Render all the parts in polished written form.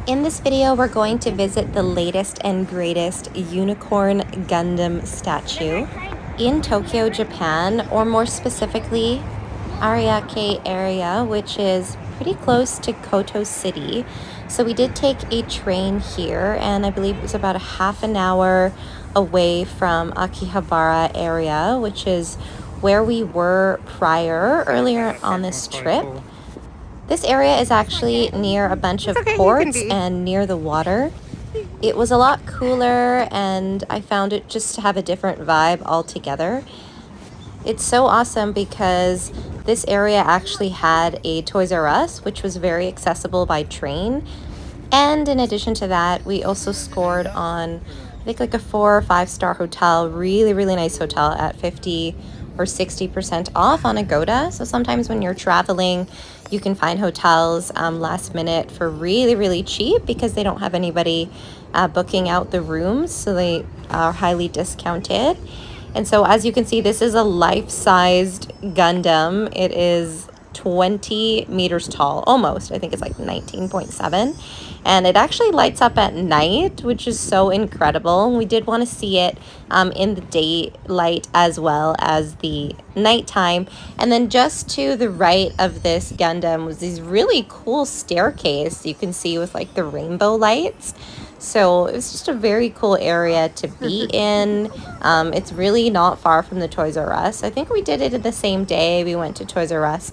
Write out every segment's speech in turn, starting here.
In this video, we're going to visit the latest and greatest Unicorn Gundam statue in Tokyo, Japan, or more specifically, Ariake area, which is pretty close to Koto City. So we did take a train here, and I believe it was about a half an hour away from Akihabara area, which is where we were earlier on this trip. This area is actually near a bunch of ports and near the water. It was a lot cooler, and I found it just to have a different vibe altogether. It's so awesome because this area actually had a Toys R Us, which was very accessible by train. And in addition to that, we also scored on, I think, like a 4 or 5 star hotel, really, really nice hotel at 50 or 60% off on Agoda. So sometimes when you're traveling, you can find hotels last minute for really, really cheap because they don't have anybody booking out the rooms. So they are highly discounted. And so as you can see, this is a life-sized Gundam. It is 20 meters tall, almost. I think it's like 19.7. And it actually lights up at night, which is so incredible. We did want to see it in the daylight as well as the nighttime. And then just to the right of this Gundam was these really cool staircase you can see with like the rainbow lights. So it was just a very cool area to be in. It's really not far from the Toys R Us. I think we did it the same day. We went to Toys R Us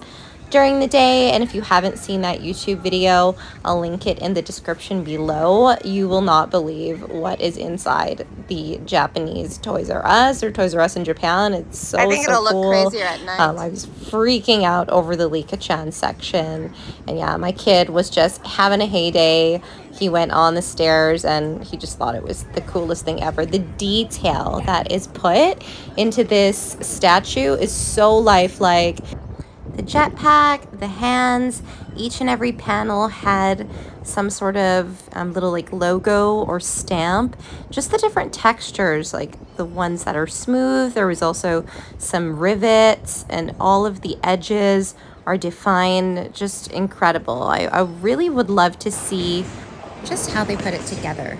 during the day, and if you haven't seen that YouTube video, I'll link it in the description below. You will not believe what is inside the Japanese Toys R Us, or Toys R Us in Japan. It's so cool. I think it'll look crazier at night. I was freaking out over the Lika-chan section, and yeah, my kid was just having a heyday. He went on the stairs and he just thought it was the coolest thing ever. The detail that is put into this statue is so lifelike. The jetpack, the hands, each and every panel had some sort of little like logo or stamp. Just the different textures, like the ones that are smooth. There was also some rivets, and all of the edges are defined. Just incredible. I really would love to see just how they put it together.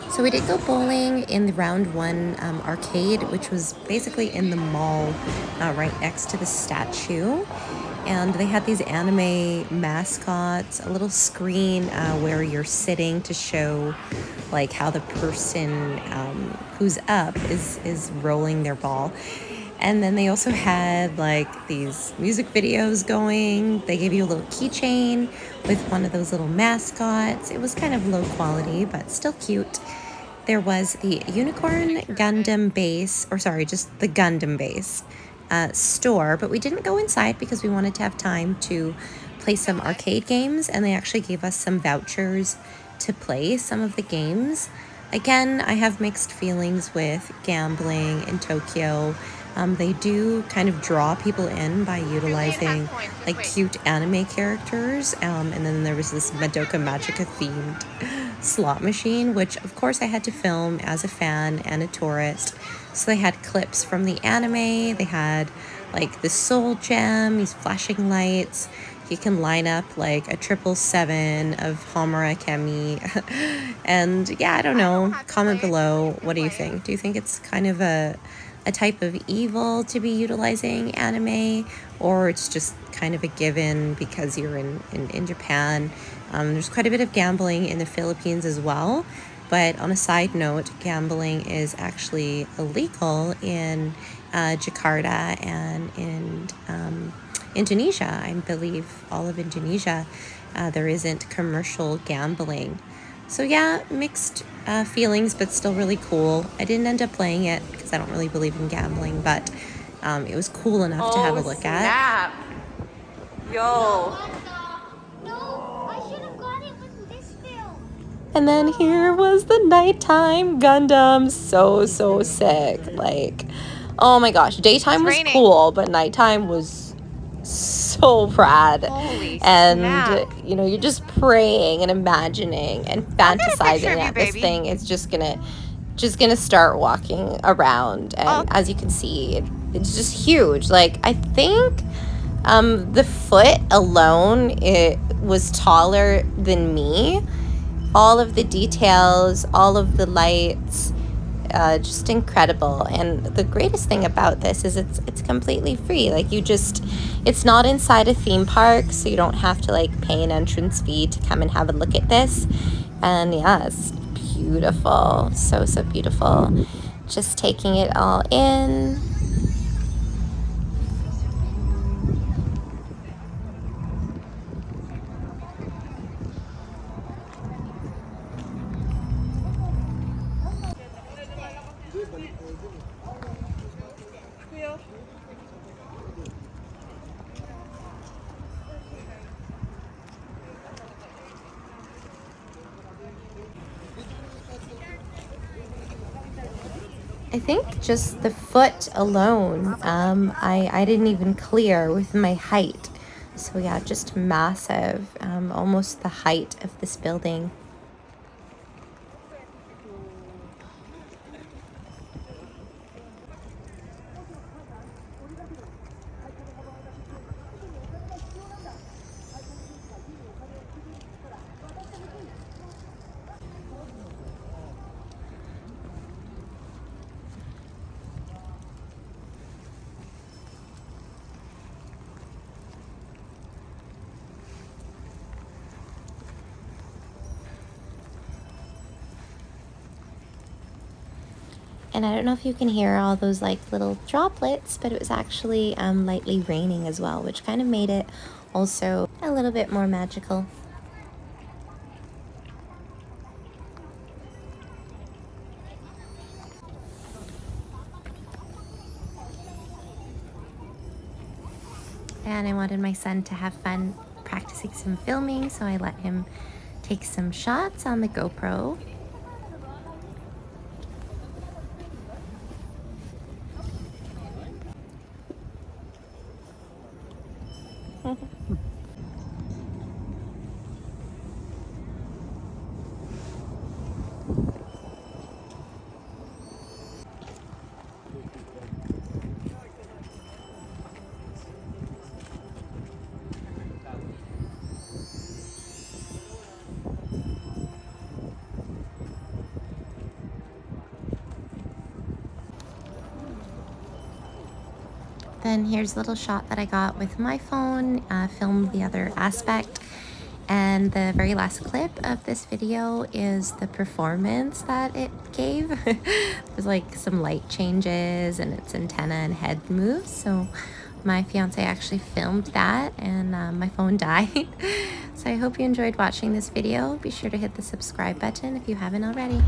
So we did go bowling in the round 1 arcade, which was basically in the mall right next to the statue. And they had these anime mascots, a little screen where you're sitting to show like how the person who's up is rolling their ball. And then they also had like these music videos going. They gave you a little keychain with one of those little mascots. It was kind of low quality, but still cute. There was the Unicorn Gundam base, or sorry, just the Gundam base store, but we didn't go inside because we wanted to have time to play some arcade games, and they actually gave us some vouchers to play some of the games. Again, I have mixed feelings with gambling in Tokyo. They do kind of draw people in by utilizing like cute anime characters, and then there was this Madoka Magica themed slot machine, which of course I had to film as a fan and a tourist. So they had clips from the anime. They had like the soul gem, these flashing lights. You can line up like a 777 of Homura Kemi. And yeah, I don't know. Comment below. What do you think? Do you think it's kind of a type of evil to be utilizing anime, or it's just kind of a given because you're in Japan? There's quite a bit of gambling in the Philippines as well. But on a side note, gambling is actually illegal in Jakarta and in Indonesia. I believe all of Indonesia, there isn't commercial gambling. So yeah, mixed feelings, but still really cool. I didn't end up playing it because I don't really believe in gambling, but it was cool enough to have a look at. Yo. And then here was the nighttime Gundam. So sick. Like, oh my gosh. Daytime was cool, but nighttime was so rad. And you know, you're just praying and imagining and fantasizing that this thing is just gonna start walking around. And as you can see, it's just huge. Like, I think the foot alone, it was taller than me. all of the details, all of the lights, just incredible. And the greatest thing about this is it's completely free. Like, it's not inside a theme park, so you don't have to like pay an entrance fee to come and have a look at this. And yeah, it's beautiful, so beautiful. Just taking it all in. I think just the foot alone, I didn't even clear with my height. So yeah, just massive, almost the height of this building. And I don't know if you can hear all those like little droplets, but it was actually lightly raining as well, which kind of made it also a little bit more magical. And I wanted my son to have fun practicing some filming, so I let him take some shots on the GoPro. Then here's a little shot that I got with my phone, filmed the other aspect. And the very last clip of this video is the performance that it gave. There's like some light changes and its antenna and head moves. So my fiance actually filmed that, and my phone died. So I hope you enjoyed watching this video. Be sure to hit the subscribe button if you haven't already.